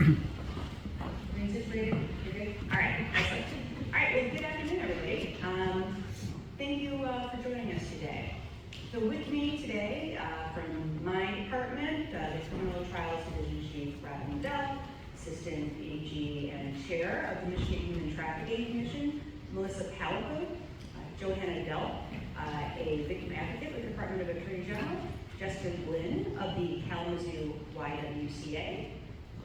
You're good? All right, excellent. All right, well, good afternoon, everybody. Thank you for joining us today. So with me today from my department, the Criminal Trials Division Chief Brad Modell, Assistant AG and Chair of the Michigan Human Trafficking Commission, Melissa Palico, Johanna Dell, a victim advocate with the Department of Attorney General, Justin Lynn of the Kalamazoo YWCA,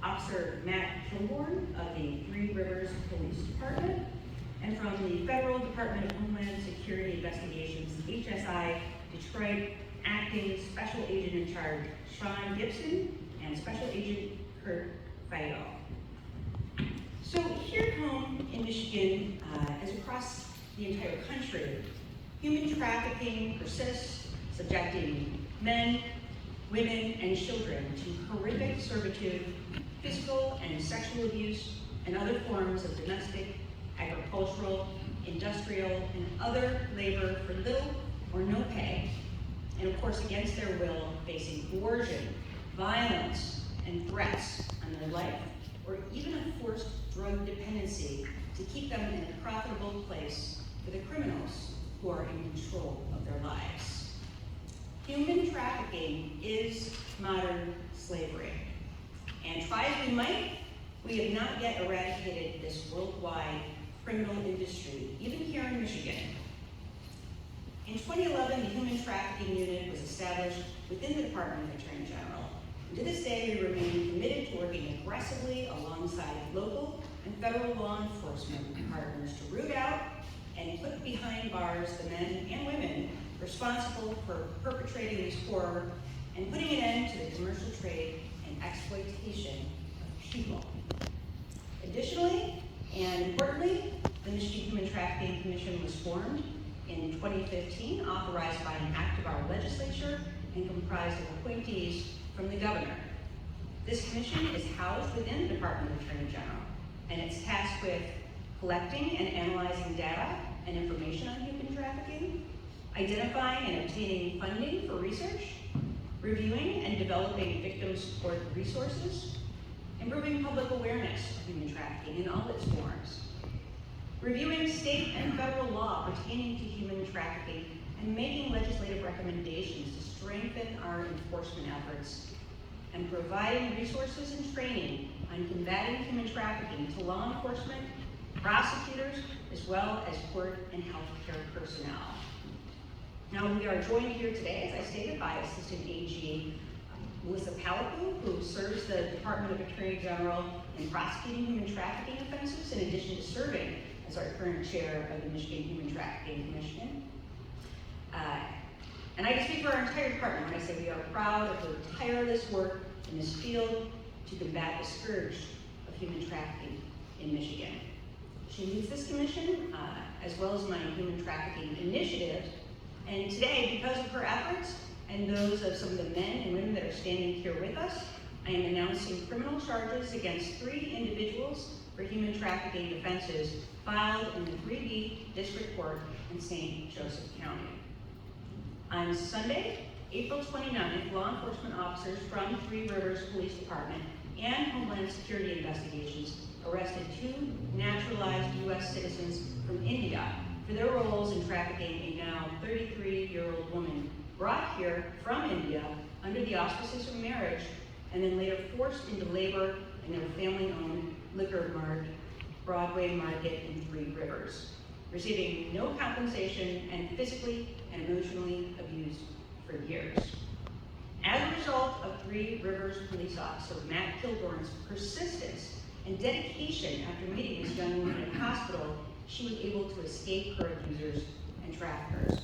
Officer Matt Kilborn of the Three Rivers Police Department, and from the Federal Department of Homeland Security Investigations, HSI, Detroit, Acting Special Agent in Charge Sean Gibson and Special Agent Kurt Feigl. So here at home in Michigan, as across the entire country, human trafficking persists, subjecting men, women, and children to horrific servitude, physical and sexual abuse, and other forms of domestic, agricultural, industrial, and other labor for little or no pay, and of course against their will, facing coercion, violence, and threats on their life, or even a forced drug dependency to keep them in a profitable place for the criminals who are in control of their lives. Human trafficking is modern slavery. And try as we might, we have not yet eradicated this worldwide criminal industry, even here in Michigan. In 2011, the Human Trafficking Unit was established within the Department of Attorney General. And to this day, we remain committed to working aggressively alongside local and federal law enforcement partners to root out and put behind bars the men and women responsible for perpetrating this horror and putting an end to the commercial trade and exploitation of people. Additionally, and importantly, the Michigan Human Trafficking Commission was formed in 2015, authorized by an act of our legislature and comprised of appointees from the governor. This commission is housed within the Department of Attorney General, and it's tasked with collecting and analyzing data and information on human trafficking, identifying and obtaining funding for research, reviewing and developing victim support resources, improving public awareness of human trafficking in all its forms, reviewing state and federal law pertaining to human trafficking, and making legislative recommendations to strengthen our enforcement efforts, and providing resources and training on combating human trafficking to law enforcement, prosecutors, as well as court and healthcare personnel. Now, we are joined here today, as I stated, by Assistant AG Melissa Palico, who serves the Department of Attorney General in prosecuting human trafficking offenses, in addition to serving as our current chair of the Michigan Human Trafficking Commission. And I can speak for our entire department when I say we are proud of her tireless work in this field to combat the scourge of human trafficking in Michigan. She leads this commission, as well as my human trafficking initiatives. And today, because of her efforts and those of some of the men and women that are standing here with us, I am announcing criminal charges against 3 individuals for human trafficking offenses filed in the 3B District Court in St. Joseph County. On Sunday, April 29th, law enforcement officers from Three Rivers Police Department and Homeland Security Investigations arrested 2 naturalized U.S. citizens from India for their roles in trafficking a now 33-year-old woman brought here from India under the auspices of marriage and then later forced into labor in their family-owned liquor mart, Broadway Market in Three Rivers, receiving no compensation and physically and emotionally abused for years. As a result of Three Rivers police officer Matt Kilborn's persistence and dedication after meeting this young woman at hospital, she was able to escape her abusers and traffickers.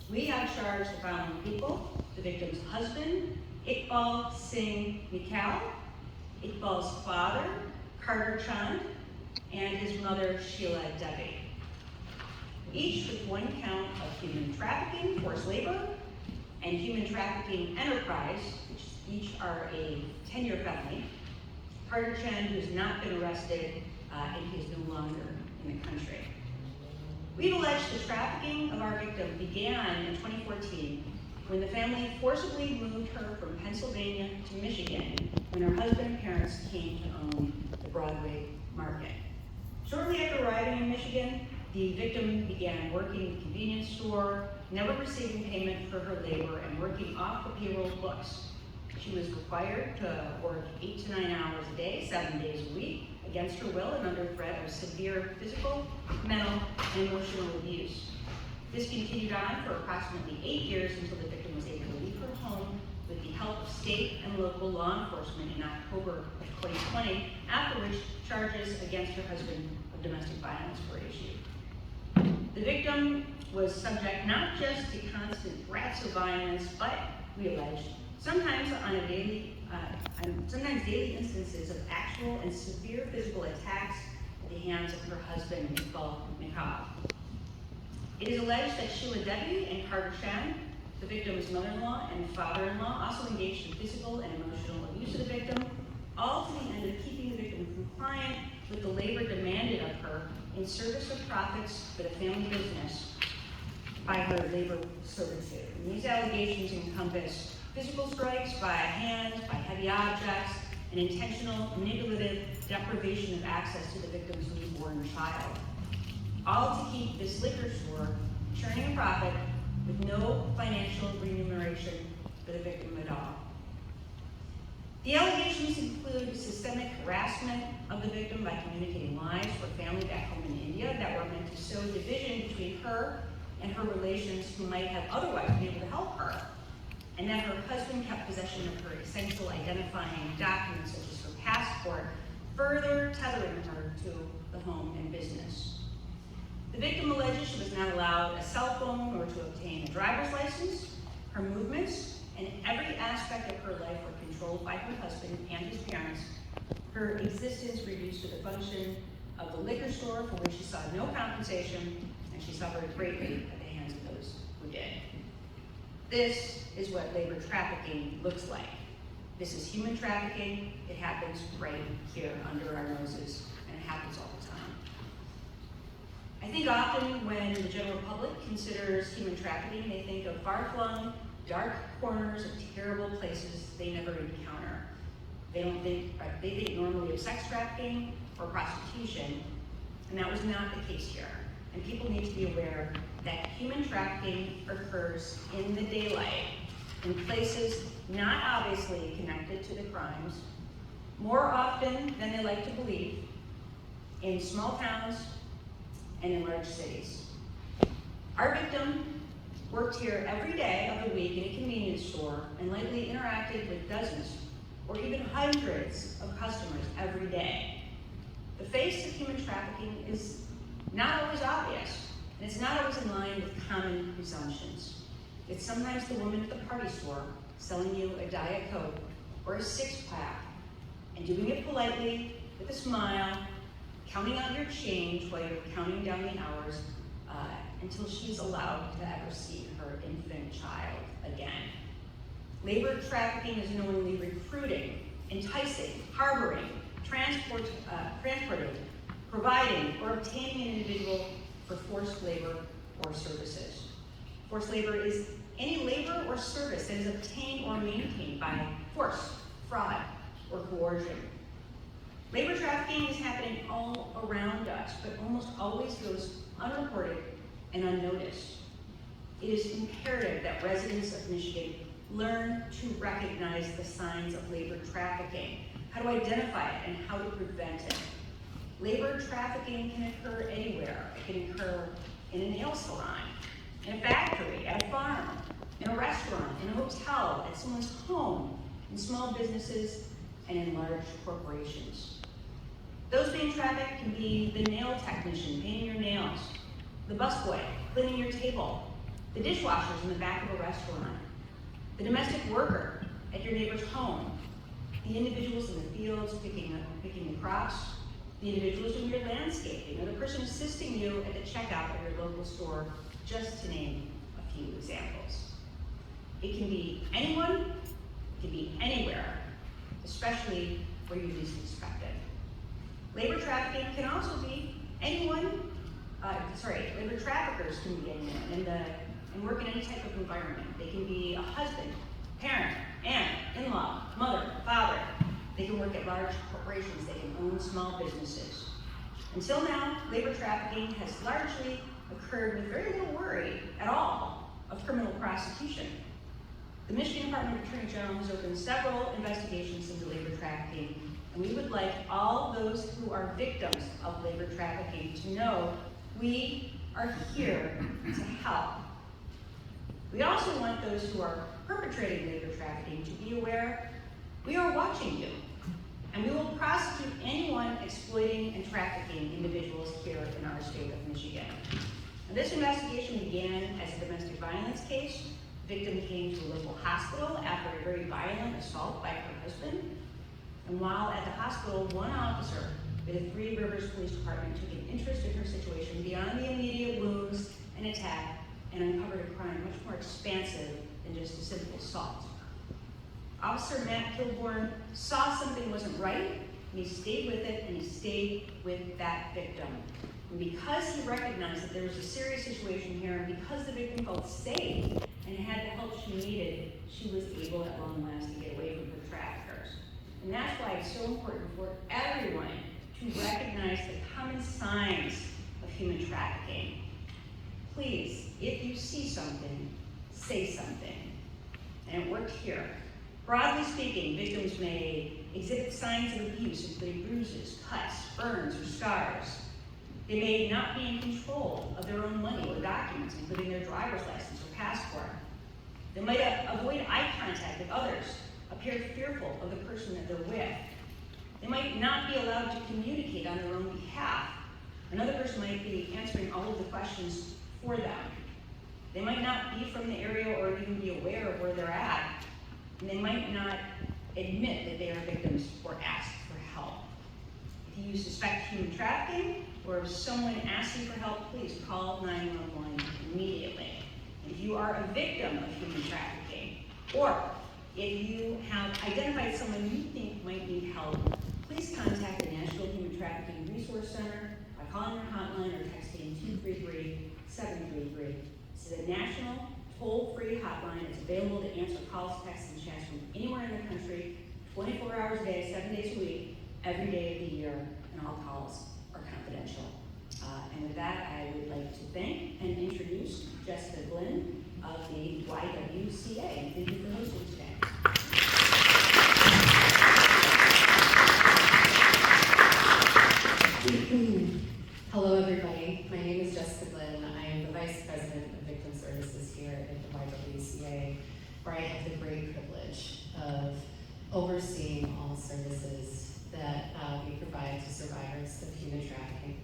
We have charged the following people: the victim's husband, Iqbal Singh Mikal, Iqbal's father, Carter Chand, and his mother, Sheila Devi. Each with 1 count of human trafficking, forced labor, and human trafficking enterprise, which each are a 10-year felony. Carter Chand, who has not been arrested, and he is no longer in the country. We've alleged the trafficking of our victim began in 2014 when the family forcibly moved her from Pennsylvania to Michigan when her husband and parents came to own the Broadway market. Shortly after arriving in Michigan, the victim began working in a convenience store, never receiving payment for her labor and working off the payroll books. She was required to work 8 to 9 hours a day, 7 days a week, against her will and under threat of severe physical, mental, and emotional abuse. This continued on for approximately 8 years until the victim was able to leave her home with the help of state and local law enforcement in October of 2020, after which charges against her husband of domestic violence were issued. The victim was subject not just to constant threats of violence, but, we allege, sometimes daily instances of actual and severe physical attacks at the hands of her husband, Nicole McCaw. It is alleged that Sheila Debbie and Carter Shen, the victim's mother-in-law and father-in-law, also engaged in physical and emotional abuse of the victim, all to the end of keeping the victim compliant with the labor demanded of her in service of profits for the family business by her labor servitude. And these allegations encompass physical strikes by hand, by heavy objects, and intentional manipulative deprivation of access to the victim's newborn child. All to keep this liquor store churning a profit with no financial remuneration for the victim at all. The allegations include systemic harassment of the victim by communicating lies for family back home in India that were meant to sow division between her and her relations who might have otherwise been able to help her, and that her husband kept possession of her essential identifying documents such as her passport, further tethering her to the home and business. The victim alleges she was not allowed a cell phone or to obtain a driver's license. Her movements and every aspect of her life were controlled by her husband and his parents. Her existence reduced to the function of the liquor store, for which she saw no compensation, and she suffered greatly at the hands of those who did. This is what labor trafficking looks like. This is human trafficking. It happens right here under our noses, and it happens all the time. I think often when the general public considers human trafficking, they think of far-flung, dark corners of terrible places they never encounter. They think normally of sex trafficking or prostitution, and that was not the case here. And people need to be aware that human trafficking occurs in the daylight, in places not obviously connected to the crimes, more often than they like to believe, in small towns and in large cities. Our victim worked here every day of the week in a convenience store and likely interacted with dozens or even hundreds of customers every day. The face of human trafficking is not always obvious, and it's not always in line with common presumptions. It's sometimes the woman at the party store selling you a Diet Coke or a six-pack and doing it politely with a smile, counting out your change while you're counting down the hours until she's allowed to ever see her infant child again. Labor trafficking is knowingly recruiting, enticing, harboring, transporting, providing, or obtaining an individual for forced labor or services. Forced labor is any labor or service that is obtained or maintained by force, fraud, or coercion. Labor trafficking is happening all around us, but almost always goes unreported and unnoticed. It is imperative that residents of Michigan learn to recognize the signs of labor trafficking, how to identify it, and how to prevent it. Labor trafficking can occur anywhere. It can occur in a nail salon, in a factory, at a farm, in a restaurant, in a hotel, at someone's home, in small businesses, and in large corporations. Those being trafficked can be the nail technician painting your nails, the busboy cleaning your table, the dishwashers in the back of a restaurant, the domestic worker at your neighbor's home, the individuals in the fields picking the crops, the individuals doing your landscaping, or the person assisting you at the checkout of your local store, just to name a few examples. It can be anyone, it can be anywhere, especially where you least expect it. Labor trafficking can also be anyone, labor traffickers can be anyone. and work in any type of environment. They can be a husband, parent, aunt, in-law, mother, father. They can work at large corporations. They can own small businesses. Until now, labor trafficking has largely occurred with very little worry at all of criminal prosecution. The Michigan Department of Attorney General has opened several investigations into labor trafficking, and we would like all those who are victims of labor trafficking to know we are here to help. We also want those who are perpetrating labor trafficking to be aware we are watching you, and we will prosecute anyone exploiting and trafficking individuals here in our state of Michigan. Now, this investigation began as a domestic violence case. The victim came to a local hospital after a very violent assault by her husband. And while at the hospital, one officer with the Three Rivers Police Department took an interest in her situation beyond the immediate wounds and attack and uncovered a crime much more expansive than just a simple assault. Officer Matt Kilborn saw something wasn't right, and he stayed with it, and he stayed with that victim. And because he recognized that there was a serious situation here, and because the victim felt safe and had the help she needed, she was able at long last to get away from her traffickers. And that's why it's so important for everyone to recognize the common signs of human trafficking. Please, if you see something, say something. And it worked here. Broadly speaking, victims may exhibit signs of abuse, including bruises, cuts, burns, or scars. They may not be in control of their own money or documents, including their driver's license or passport. They might avoid eye contact with others, appear fearful of the person that they're with. They might not be allowed to communicate on their own behalf. Another person might be answering all of the questions for them. They might not be from the area or even be aware of where they're at. And they might not admit that they are victims or ask for help. If you suspect human trafficking, or if someone asks you for help, please call 911 immediately. And if you are a victim of human trafficking, or if you have identified someone you think might need help, please contact the National Human Trafficking Resource Center by calling their hotline or texting 233-733. This is a national toll-free hotline. It's available to answer calls, texts, and chats from anywhere in the country, 24 hours a day, 7 days a week, every day of the year, and all calls are confidential. And with that, I would like to thank and introduce Jessica Glynn of the YWCA. Thank you for hosting today. Hello, everybody. My name is Jessica Glynn. I am the Vice President of Victim Services here at the YWCA, where I have the great privilege of overseeing all services that we provide to survivors of human trafficking.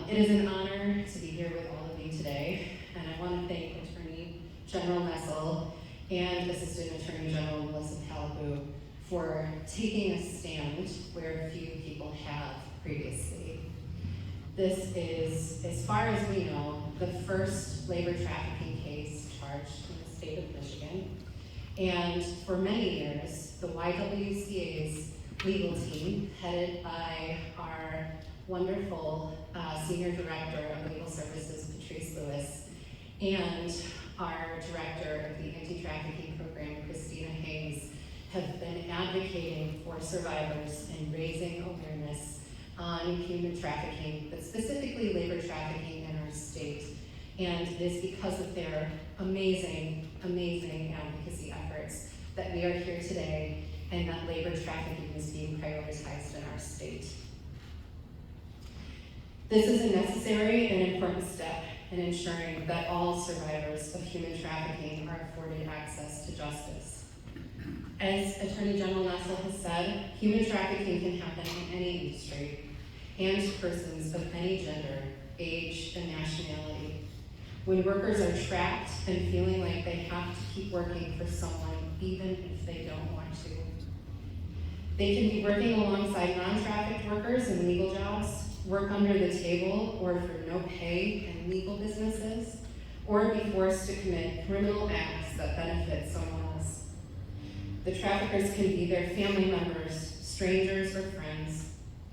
It is an honor to be here with all of you today, and I want to thank Attorney General Nessel and Assistant Attorney General Melissa Palabu for taking a stand where few people have previously. This is, as far as we know, the first labor trafficking case charged in the state of Michigan. And for many years, the YWCA's legal team, headed by our wonderful Senior Director of Legal Services, Patrice Lewis, and our Director of the Anti-Trafficking Program, Christina Hayes, have been advocating for survivors and raising awareness on human trafficking, but specifically labor trafficking in our state. And it is because of their amazing, amazing advocacy efforts that we are here today and that labor trafficking is being prioritized in our state. This is a necessary and important step in ensuring that all survivors of human trafficking are afforded access to justice. As Attorney General Nessel has said, human trafficking can happen in any industry and persons of any gender, age, and nationality. When workers are trapped and feeling like they have to keep working for someone even if they don't want to. They can be working alongside non-trafficked workers in legal jobs, work under the table or for no pay in legal businesses, or be forced to commit criminal acts that benefit someone else. The traffickers can be their family members, strangers, or friends.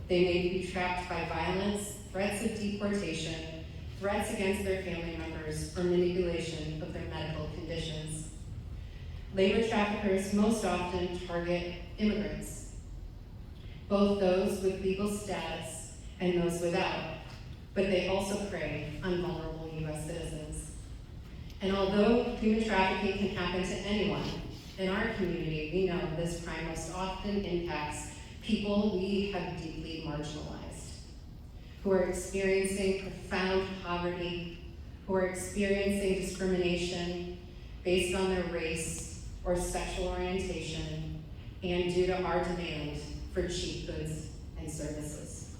They may be trapped by violence, threats of deportation, threats against their family members, or manipulation of their medical conditions. Labor traffickers most often target immigrants, both those with legal status and those without, but they also prey on vulnerable U.S. citizens. And although human trafficking can happen to anyone, in our community, we know this crime most often impacts people we have deeply marginalized, who are experiencing profound poverty, who are experiencing discrimination based on their race or sexual orientation, and due to our demand for cheap goods and services.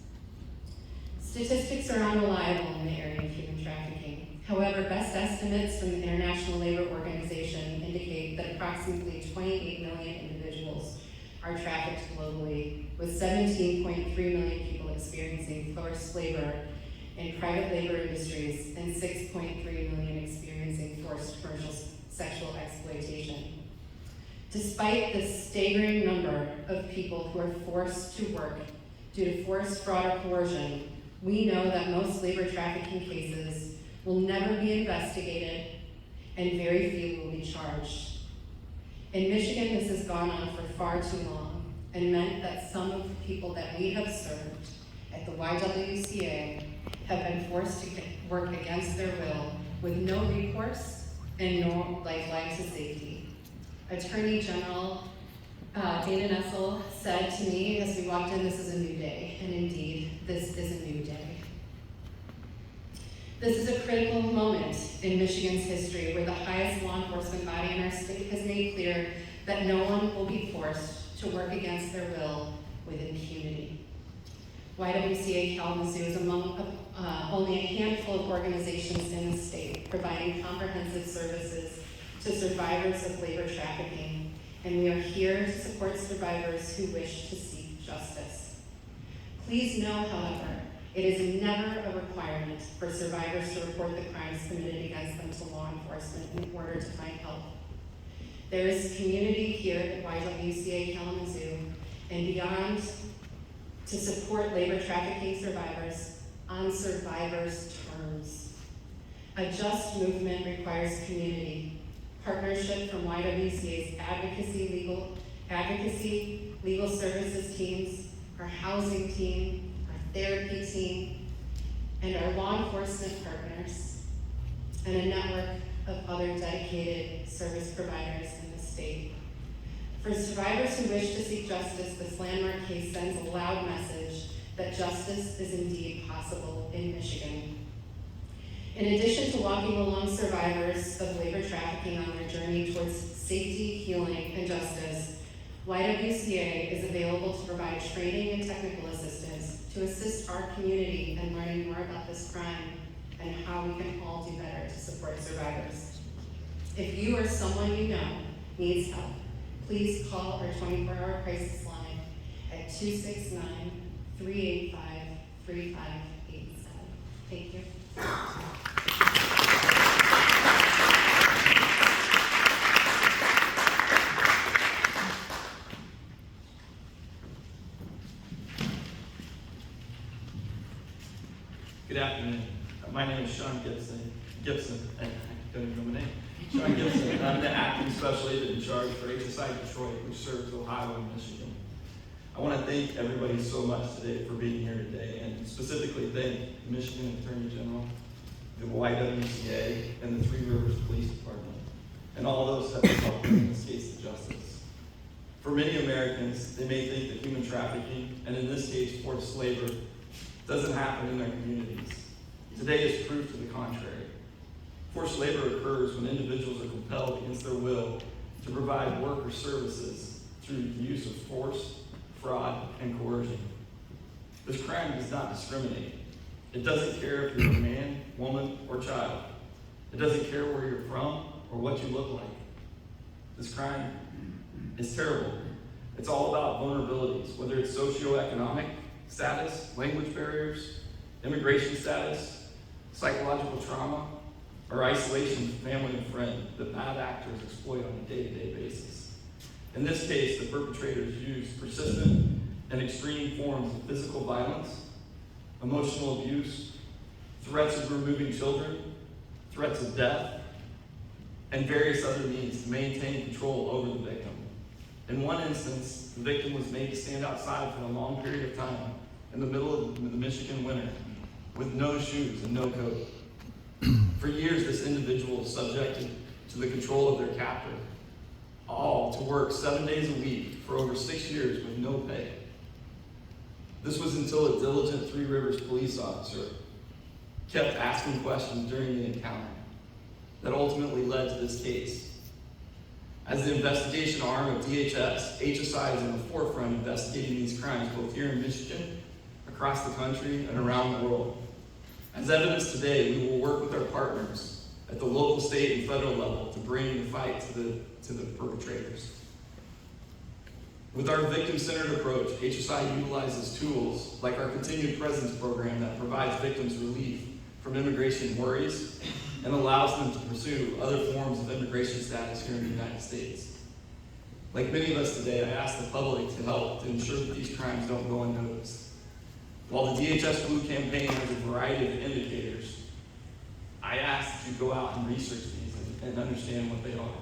Statistics are unreliable in the area of human trafficking. However, best estimates from the International Labor Organization indicate that approximately 28 million individuals are trafficked globally, with 17.3 million people experiencing forced labor in private labor industries and 6.3 million experiencing forced commercial sexual exploitation. Despite the staggering number of people who are forced to work due to forced fraud or coercion, we know that most labor trafficking cases will never be investigated and very few will be charged. In Michigan, this has gone on for far too long and meant that some of the people that we have served at the YWCA have been forced to work against their will with no recourse and no lifeline to safety. Attorney General Dana Nessel said to me as we walked in, "This is a new day," and indeed, this is a new day. This is a critical moment in Michigan's history where the highest law enforcement body in our state has made clear that no one will be forced to work against their will with impunity. YWCA Kalamazoo is among only a handful of organizations in the state providing comprehensive services to survivors of labor trafficking, and we are here to support survivors who wish to seek justice. Please know, however, it is never a requirement for survivors to report the crimes committed against them to law enforcement in order to find help. There is community here at YWCA Kalamazoo and beyond to support labor trafficking survivors on survivors' terms. A just movement requires community, partnership from YWCA's advocacy, legal services teams, our housing team, therapy team, and our law enforcement partners, and a network of other dedicated service providers in the state. For survivors who wish to seek justice, this landmark case sends a loud message that justice is indeed possible in Michigan. In addition to walking along survivors of labor trafficking on their journey towards safety, healing, and justice, YWCA is available to provide training and technical assistance to assist our community in learning more about this crime and how we can all do better to support survivors. If you or someone you know needs help, please call our 24-hour crisis line at 269-385-3587. Thank you. Good afternoon. My name is Sean Gibson, and I don't even know my name. Sean Gibson, and I'm the acting special agent in charge for HSI Detroit, which serves Ohio and Michigan. I want to thank everybody so much today for being here today, and specifically thank the Michigan Attorney General, the YWCA, and the Three Rivers Police Department, and all those that have helped bring this case to justice. For many Americans, they may think that human trafficking, and in this case, forced labor, doesn't happen in their communities. Today is proof to the contrary. Forced labor occurs when individuals are compelled against their will to provide work or services through the use of force, fraud, and coercion. This crime does not discriminate. It doesn't care if you're a man, woman, or child. It doesn't care where you're from or what you look like. This crime is terrible. It's all about vulnerabilities, whether it's socioeconomic status, language barriers, immigration status, psychological trauma, or isolation from family and friend that bad actors exploit on a day-to-day basis. In this case, the perpetrators use persistent and extreme forms of physical violence, emotional abuse, threats of removing children, threats of death, and various other means to maintain control over the victim. In one instance, the victim was made to stand outside for a long period of time in the middle of the Michigan winter with no shoes and no coat. For years, this individual was subjected to the control of their captor, all to work 7 days a week for over 6 years with no pay. This was until a diligent Three Rivers police officer kept asking questions during the encounter that ultimately led to this case. As the investigation arm of DHS, HSI is in the forefront investigating these crimes both here in Michigan, across the country, and around the world. As evidence today, we will work with our partners at the local, state, and federal level to bring the fight to the perpetrators. With our victim-centered approach, HSI utilizes tools like our Continued Presence program that provides victims relief from immigration worries and allows them to pursue other forms of immigration status here in the United States. Like many of us today, I ask the public to help to ensure that these crimes don't go unnoticed. While the DHS Blue campaign has a variety of indicators, I ask that you go out and research these and understand what they are.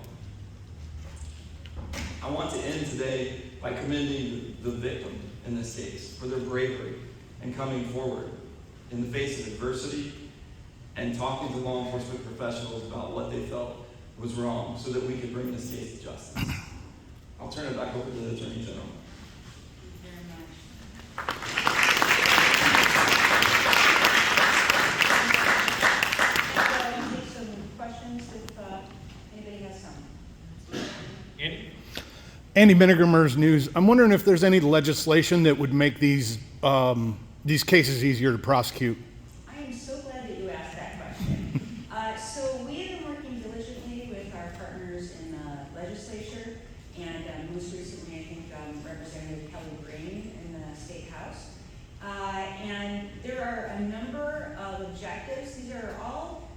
I want to end today by commending the victim in this case for their bravery and coming forward in the face of adversity and talking to law enforcement professionals about what they felt was wrong so that we could bring this case to justice. I'll turn it back over to the Attorney General. Thank you very much. I'll take some questions if anybody has some. Andy Minnigermer's News. I'm wondering if there's any legislation that would make these cases easier to prosecute. I am so glad that you asked that question. So we have been working diligently with our partners in the legislature, and most recently, I think Representative Kelly Green in the State House. And there are a number of objectives. These are all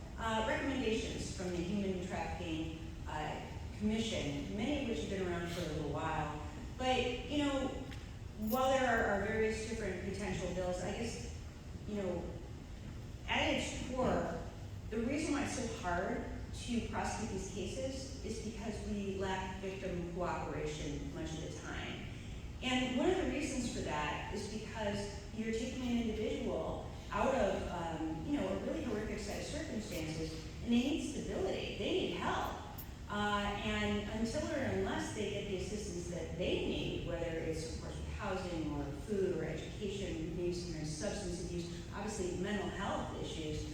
recommendations from the Human Trafficking Commission, many of which have been around for a little while. But, you know, while there are various different potential bills, I guess, you know, at its core, the reason why it's so hard to prosecute these cases is because we lack victim cooperation much of the time. And one of the reasons for that is because you're taking an individual out of, you know, a really horrific set of circumstances, and they need stability, they need help. And until or unless they get the assistance that they need, whether it's, of course, housing or food or education, maybe some substance abuse, obviously mental health issues,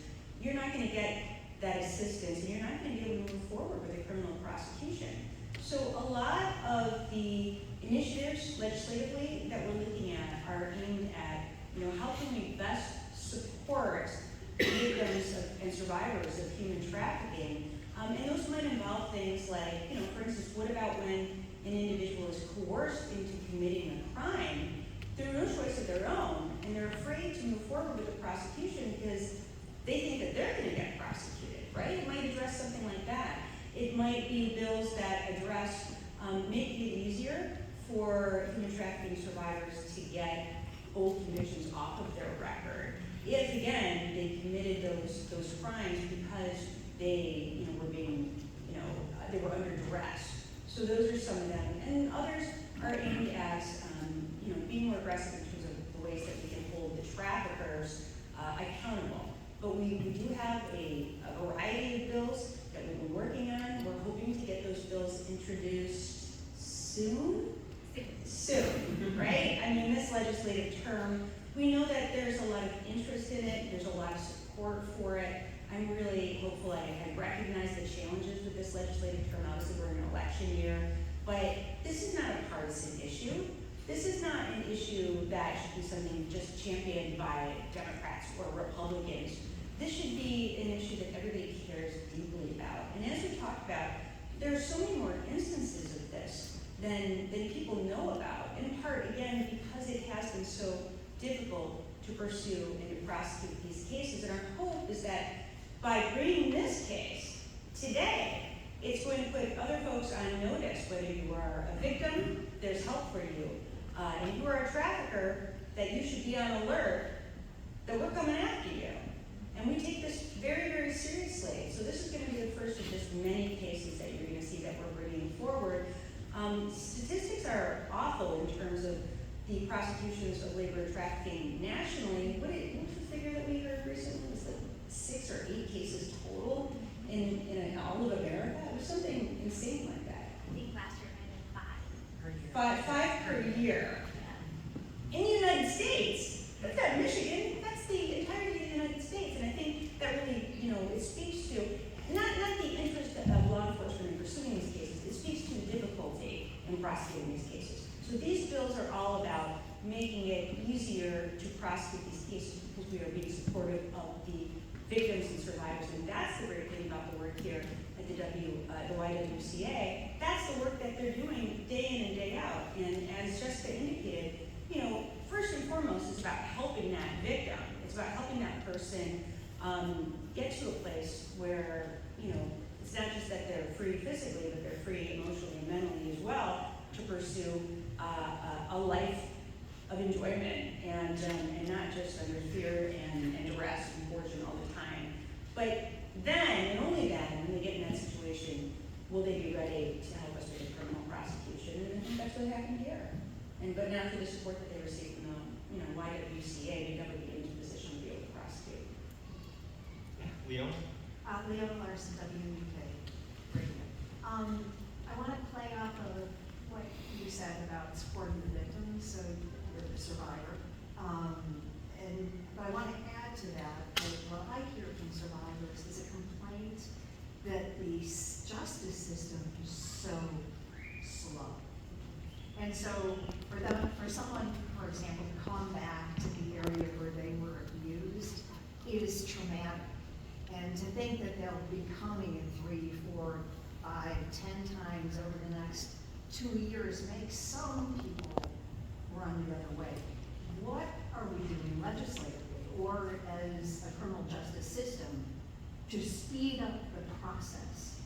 you're not going to get that assistance, and you're not going to be able to move forward with a criminal prosecution. So a lot of the initiatives legislatively that we're looking at are aimed at, you know, how can we best support victims and survivors of human trafficking. And those might involve things like, you know, for instance, what about when an individual is coerced into committing a crime through no choice of their own, and they're afraid to move forward with the prosecution because they think that they're going to get prosecuted, right? It might address something like that. It might be bills that address making it easier for human trafficking survivors to get old convictions off of their record. If, again, they committed those crimes because they, you know, were being, you know, they were under duress. So those are some of them. And others are aimed at, you know, being more aggressive in terms of the ways that we can hold the traffickers accountable. But we do have a variety of bills that we've been working on. We're hoping to get those bills introduced soon, right? I mean, this legislative term, we know that there's a lot of interest in it. There's a lot of support for it. I'm really hopeful. I recognize the challenges with this legislative term. Obviously, we're in an election year, but this is not a partisan issue. This is not an issue that should be something just championed by Democrats or Republicans. This should be an issue that everybody cares deeply about. And as we talked about, there are so many more instances of this than people know about, in part, again, because it has been so difficult to pursue and to prosecute these cases. And our hope is that by bringing this case today, it's going to put other folks on notice, whether you are a victim, there's help for you, and you are a trafficker, that you should be on alert that we're coming after you. And we take this very, very seriously. So this is going to be the first of just many cases that you're going to see that we're bringing forward. Statistics are awful in terms of the prosecutions of labor trafficking nationally. What was the figure that we heard recently? Was it 6 or 8 cases total in all of America? It was something insane like that. I think last year I had 5 per year. 5 per year. In the United States, that's not Michigan, that's the entirety of the United States. And I think that really, it speaks to, not the interest of law enforcement in pursuing these cases, it speaks to the difficulty in prosecuting these cases. So these bills are all about making it easier to prosecute these cases because we are being supportive of the victims and survivors. And that's the great thing about the work here at the YWCA. That's the work that they're doing day in and day out. And as Jessica indicated, first and foremost, it's about helping that victim. It's about helping that person get to a place where, it's not just that they're free physically, but they're free emotionally and mentally as well to pursue a life of enjoyment and not just under fear and duress and coercion all the time. But then, and only then, when they get in that situation, will they be ready to help us with a criminal prosecution. And I think that's what happened here. But now through the support that they received from the YWCA, they never get into a position to be able to prosecute. Leon? Leon Larson, WUK. I want to play off of what you said about supporting the victims, so you're the survivor. But I want to add to that what I hear from survivors is a complaint that the justice system is so slow. And so for someone, for example, to come back to the area where they were abused is traumatic. And to think that they'll be coming in 3, 4, 5, 10 times over the next 2 years makes some people run the other way. What are we doing legislatively or as a criminal justice system to speed up the process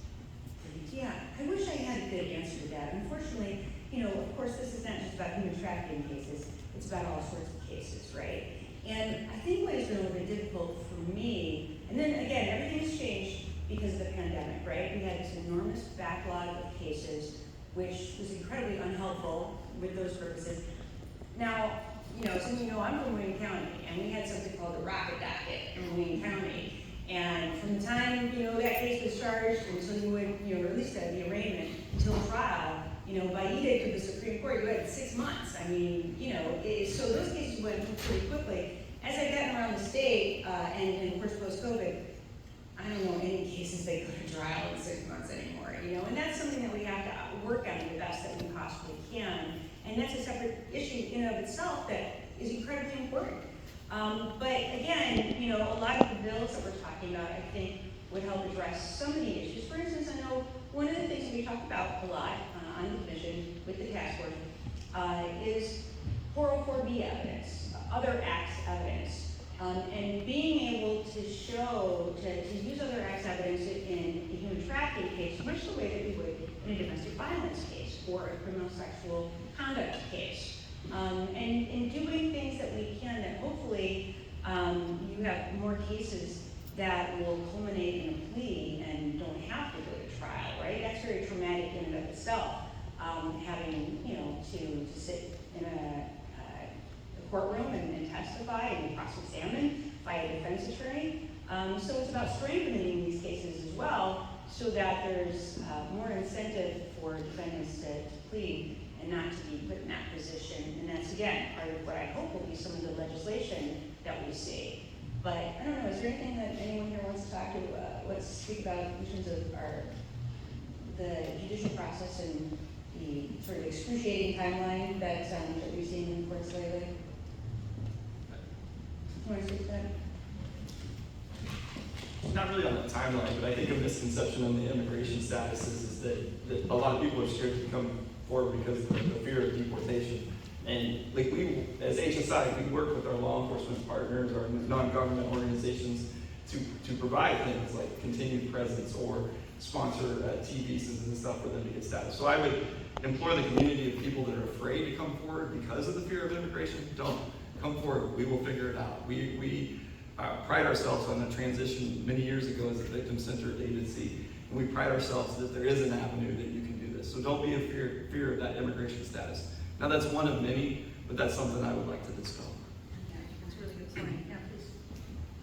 for these? Yeah, I wish I had a good answer to that. Unfortunately, of course, this is not just about human trafficking cases. It's about all sorts of cases, right? And I think what has been a little bit difficult for me, and then again, everything has changed because of the pandemic, right? We had this enormous backlog of cases, which was incredibly unhelpful with those purposes. Now, I'm from Wayne County, and we had something called the Rocket Docket in Wayne County. And from the time, that case was charged until you would, or at least the arraignment, until trial, by edict of the Supreme Court, you had 6 months. I mean, so those cases went pretty quickly. As I've gotten around the state, and of course post-COVID, I don't know any cases that go to trial in 6 months anymore, and that's something that we have to work on the best that we possibly can. And that's a separate issue in and of itself that is incredibly important. But again, a lot of the bills that we're talking about, I think, would help address some of the issues. For instance, I know one of the things we talk about a lot on the commission with the task force is 404B evidence, other acts evidence, and being able to show, to use other acts evidence in a human trafficking case, much the way that we would in a domestic violence case or a criminal sexual conduct case. And doing things that we can that hopefully you have more cases that will culminate in a plea and don't have to go to trial, right? That's very traumatic in and of itself. Having, to sit in a courtroom and testify and be cross-examined by a defense attorney. So it's about strengthening these cases as well so that there's more incentive for defendants to plead and not to be put in that position. And that's, again, part of what I hope will be some of the legislation that we see. But I don't know, is there anything that anyone here wants to talk to, let's speak about in terms of the judicial process and the sort of excruciating timeline that we've seen in the courts lately? You want to speak to that? Not really on the timeline, but I think a misconception on the immigration status is that a lot of people are scared to come forward because of the fear of deportation. And like we, as HSI, we work with our law enforcement partners, our non-government organizations to provide things like continued presence or sponsor T visas and stuff for them to get status. So I would implore the community of people that are afraid to come forward because of the fear of immigration, don't come forward. We will figure it out. We pride ourselves on the transition many years ago as a victim-centered agency, and we pride ourselves that there is an avenue that you can do this. So don't be in fear of that immigration status. Now that's one of many, but that's something I would like to dispel. Yeah, that's a really good point. Yeah, please.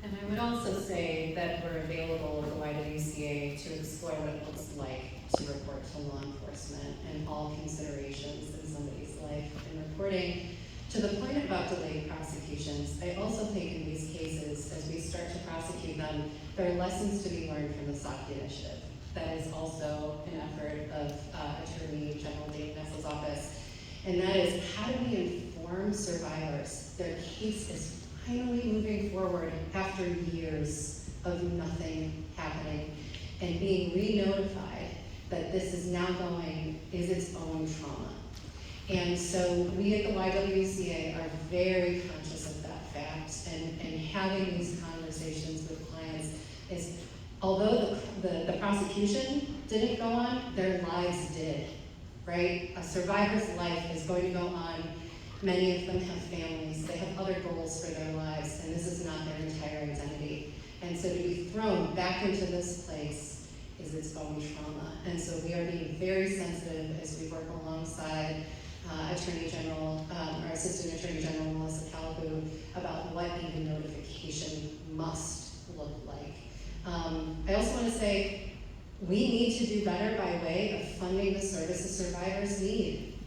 And I would also say that we're available with the YWCA to explore what it looks like to report to law enforcement and all considerations in somebody's life in reporting. To the point about delayed prosecutions, I also think in these cases, as we start to prosecute them, there are lessons to be learned from the SOCI initiative. That is also an effort of Attorney General Dana Nessel's office. And that is, how do we inform survivors their case is finally moving forward after years of nothing happening and being re-notified that this is now is its own trauma. And so we at the YWCA are very conscious of that fact, and having these conversations with clients is, although the prosecution didn't go on, their lives did, right? A survivor's life is going to go on. Many of them have families, they have other goals for their lives, and this is not their entire identity. And so to be thrown back into this place is its own trauma. And so we are being very sensitive as we work alongside Attorney General, our Assistant Attorney General, Melissa Calabu, about what even notification must look like. I also want to say, we need to do better by way of funding the services survivors need.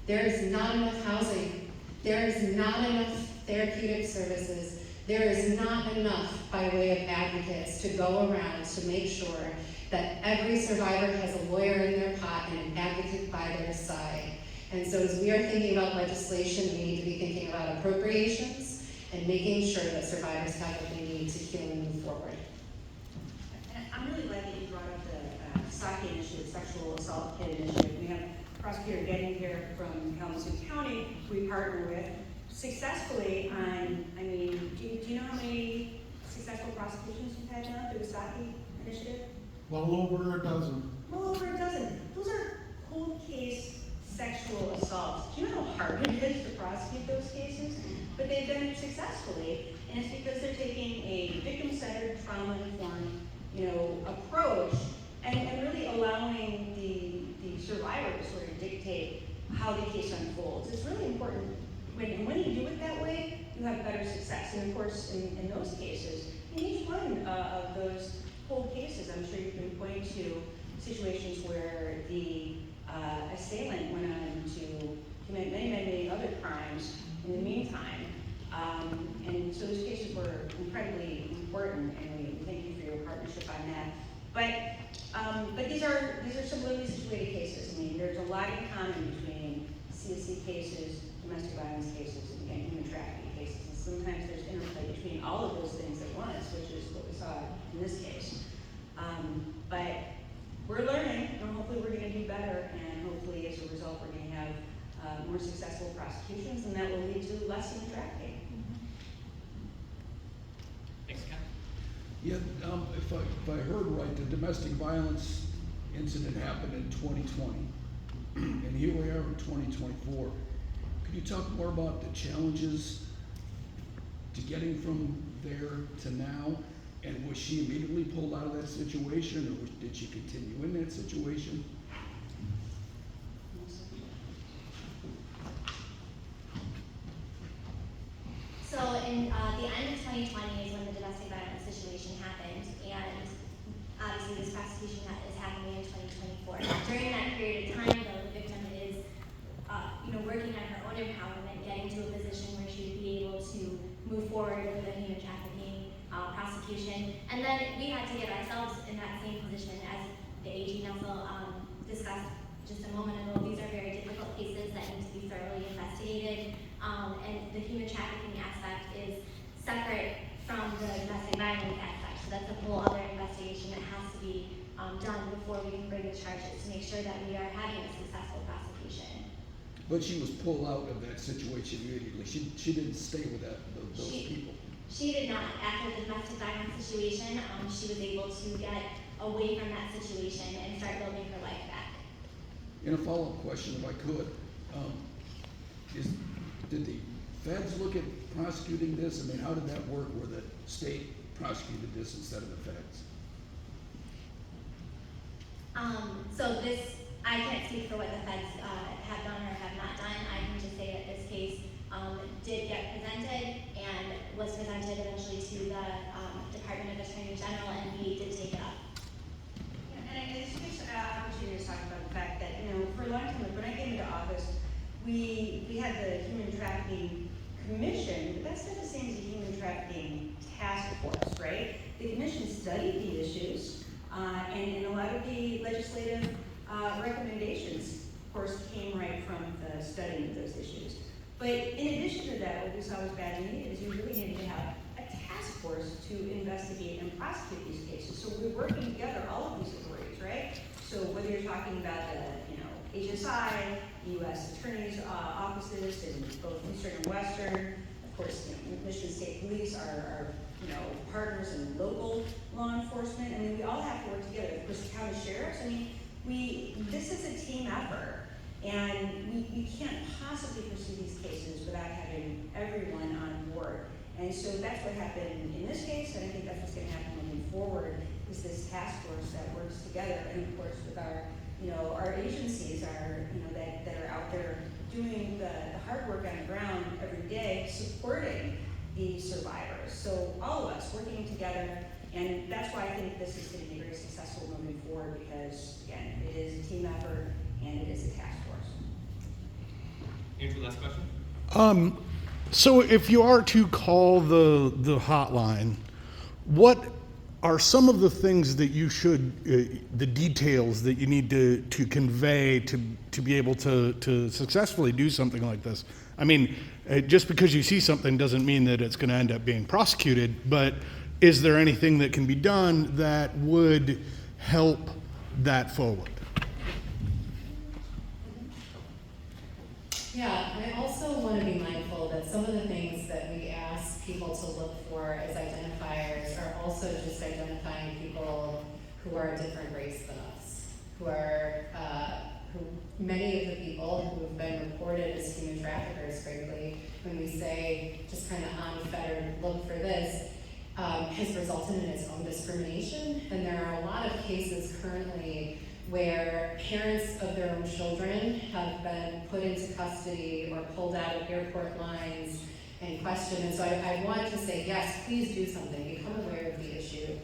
There is not enough housing. There is not enough therapeutic services. There is not enough by way of advocates to go around to make sure that every survivor has a lawyer in their pot and an advocate by their side. And so as we are thinking about legislation, we need to be thinking about appropriations and making sure that survivors have what they need to heal and move forward. And I'm really glad that you brought up the SOCI initiative, Sexual Assault Kit Initiative. We have a prosecutor getting here from Kalamazoo County, who we partner with successfully on, I mean, do you know how many successful prosecutions we've had now through the SOCI initiative? Well over a dozen. Well over a dozen. Those are cold case sexual assaults. Do you know how hard it is to prosecute those cases? But they've done it successfully, and it's because they're taking a victim-centered, trauma-informed, approach, and really allowing the survivor to sort of dictate how the case unfolds. It's really important. When you do it that way, you have better success. And of course, in those cases, in each one of those cold cases, I'm sure you can point to situations where the assailant went on to commit many other crimes in the meantime. And so those cases were incredibly important, and we thank you for your partnership on that. But these are similarly situated cases. I mean, there's a lot in common between CSC cases, domestic violence cases, and again, human trafficking cases. And sometimes there's interplay between all of those things at once, which is what we saw in this case. But we're learning, and hopefully we're going to do better, and hopefully as a result we're going to have more successful prosecutions, and that will lead to less human trafficking. Thanks, Ken. Yeah, if I heard right, the domestic violence incident happened in 2020, and here we are in 2024. Could you talk more about the challenges to getting from there to now? And was she immediately pulled out of that situation, or did she continue in that situation? So in the end of 2020 is when the domestic violence situation happened, and obviously this prosecution is happening in 2024. During that period of time, though, the victim is, working on her own empowerment, getting to a position where she would be able to move forward with the human trafficking prosecution, and then we had to get ourselves in that same position as the AG Nessel discussed just a moment ago. These are very difficult cases that need to be thoroughly investigated, and the human trafficking aspect is separate from the domestic violence aspect, so that's a whole other investigation that has to be done before we can bring the charges to make sure that we are having a successful prosecution. But she was pulled out of that situation immediately. She didn't stay with those people. She did not. After the domestic violence situation, she was able to get away from that situation and start building her life back. And a follow-up question, if I could, did the feds look at prosecuting this? I mean, how did that work where the state prosecuted this instead of the feds? So this, I can't speak for what the feds have done or have not done. I can just say that this case did get presented and was presented eventually to the Department of Attorney General, and we did take it up. Yeah, and I just think opportunity to talk about the fact that, you know, for a long time, like when I came into office, we had the Human Trafficking Commission, but that's not the same as the Human Trafficking Task Force, right? The commission studied the issues, and a lot of the legislative recommendations, of course, came right from the studying of those issues. But in addition to that, what we saw was bad needed is we really needed to have a task force to investigate and prosecute these cases. So we're working together, all of these authorities, right? So whether you're talking about the, you know, HSI, U.S. Attorney's offices in both Eastern and Western, of course, you know, Michigan State Police are you know, partners in local law enforcement. I mean, we all have to work together. Of course, the county sheriffs, I mean, this is a team effort. And we can't possibly pursue these cases without having everyone on board. And so that's what happened in this case, and I think that's what's going to happen moving forward, is this task force that works together, and of course with our, you know, our agencies are, you know, that are out there doing the hard work on the ground every day, supporting the survivors. So all of us working together, and that's why I think this is going to be very successful moving forward, because again, it is a team effort and it is a task force. Andrew, last question? So if you are to call the hotline, what are some of the things that you should, the details that you need to convey to be able to successfully do something like this? I mean, just because you see something doesn't mean that it's going to end up being prosecuted, but is there anything that can be done that would help that forward? Yeah, I also want to be mindful that some of the things that we ask people to look for as identifiers are also just identifying people who are a different race than us, many of the people who have been reported as human traffickers, frankly, when we say just kind of unfettered look for this, has resulted in its own discrimination. And there are a lot of cases currently where parents of their own children have been put into custody or pulled out of airport lines and questioned. And so I want to say, yes, please do something, become aware of the issue.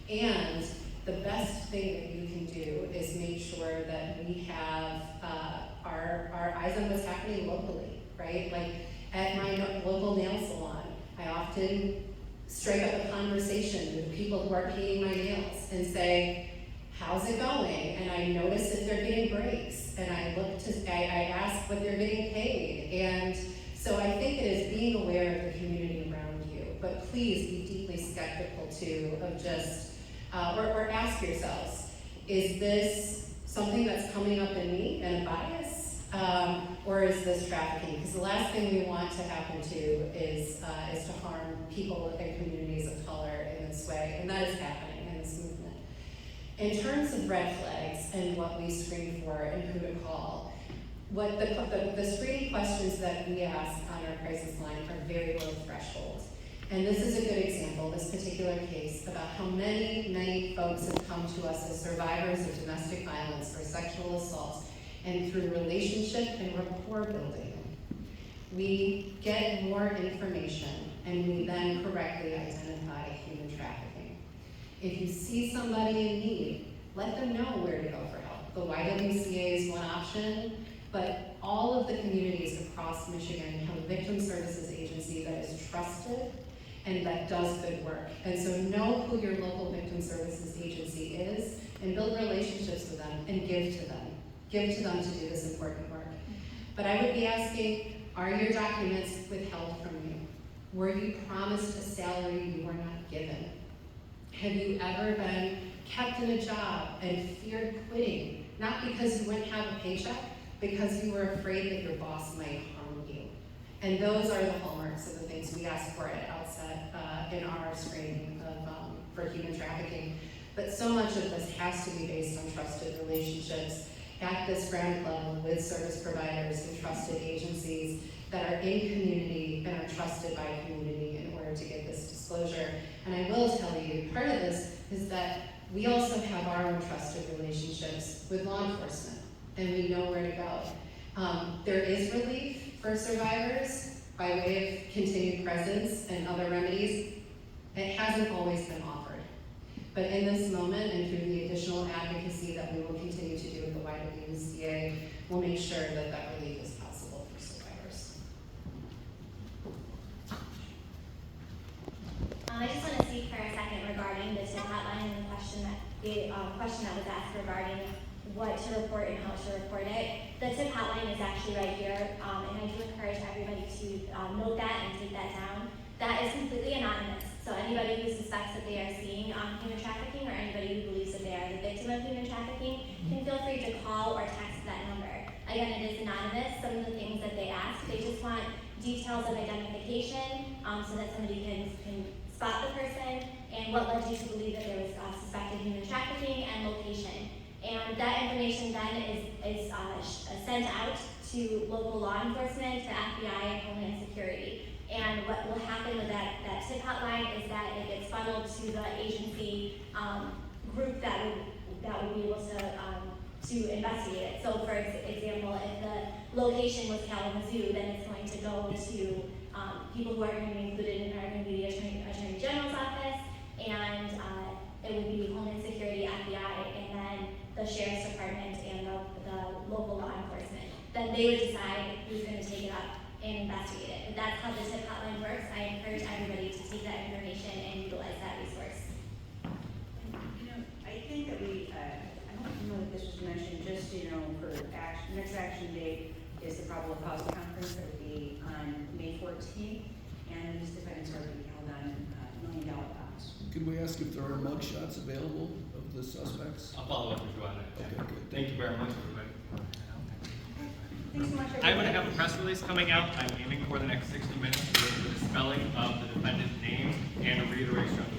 And the best thing that you can do is make sure that we have our eyes on what's happening locally, right? Like at my local nail salon, I often strike up a conversation with people who are painting my nails and say, how's it going? And I notice if they're getting breaks, and I ask what they're getting paid. And so I think it is being aware of the community around you, but please be deeply skeptical too of just, or ask yourselves, is this something that's coming up in me and a bias? Or is this trafficking? Because the last thing we want to happen to is to harm people and communities of color in this way, and that is happening in this movement. In terms of red flags and what we screen for and who to call, what the screening questions that we ask on our crisis line are very low threshold. And this is a good example, this particular case, about how many folks have come to us as survivors of domestic violence or sexual assault, and through relationship and rapport building, we get more information and we then correctly identify human trafficking. If you see somebody in need, let them know where to go for help. The YWCA is one option, but all of the communities across Michigan have a victim services agency that is trusted and that does good work. And so know who your local victim services agency is and build relationships with them and give to them. Give to them to do this important work. But I would be asking, are your documents withheld from you? Were you promised a salary you were not given? Have you ever been kept in a job and feared quitting, not because you wouldn't have a paycheck, because you were afraid that your boss might harm you? And those are the hallmarks of the things we ask for at outset in our screening for human trafficking. But so much of this has to be based on trusted relationships at this ground level with service providers and trusted agencies that are in community and are we also have our own trusted relationships with law enforcement, and we know where to go. There is relief for survivors by way of continued presence and other remedies. It hasn't always been offered. But in this moment, and through the additional advocacy that we will continue to do with the YWCA, we'll make sure that that relief is possible for survivors. I just want to speak for a second regarding the tip hotline and the question that was asked regarding what to report and how to report it. The tip hotline is actually right here, and I do encourage everybody to note that and take that down. That is completely anonymous, so anybody who suspects that they are seeing human trafficking, or anybody who believes that they are the victim of human trafficking, can feel free to call or text that number. Again, it is anonymous. Some of the things that they ask, they just want details of identification, so that somebody can spot the person, and what led you to believe that there was suspected human trafficking, and location. And that information then is sent out to local law enforcement, to FBI, and Homeland Security. And what will happen with that tip hotline is that it gets funneled to the agency group that would be able to investigate it. So for example, if the location was Kalamazoo, then it's going to go to people who are going to be included in are going to be the Attorney General's office, and it would be Homeland Security, FBI, and then the Sheriff's Department and the local law enforcement. Then they would decide who's going to take it up and investigate it. But that's how the tip hotline works. I encourage everybody to take that information and utilize that resource. You know, I think that I don't know if this was mentioned, just, for next action date is the probable cause conference that will be on May 14th, and these defendants are being held on $1 million bonds. Could we ask if there are mug shots available of the suspects? I'll follow up with you on that. Okay, good. Thank you very much, everybody. Thanks so much, everybody. I'm going to have a press release coming out. I'm aiming for the next 60 minutes with the spelling of the defendant's name and a reiteration of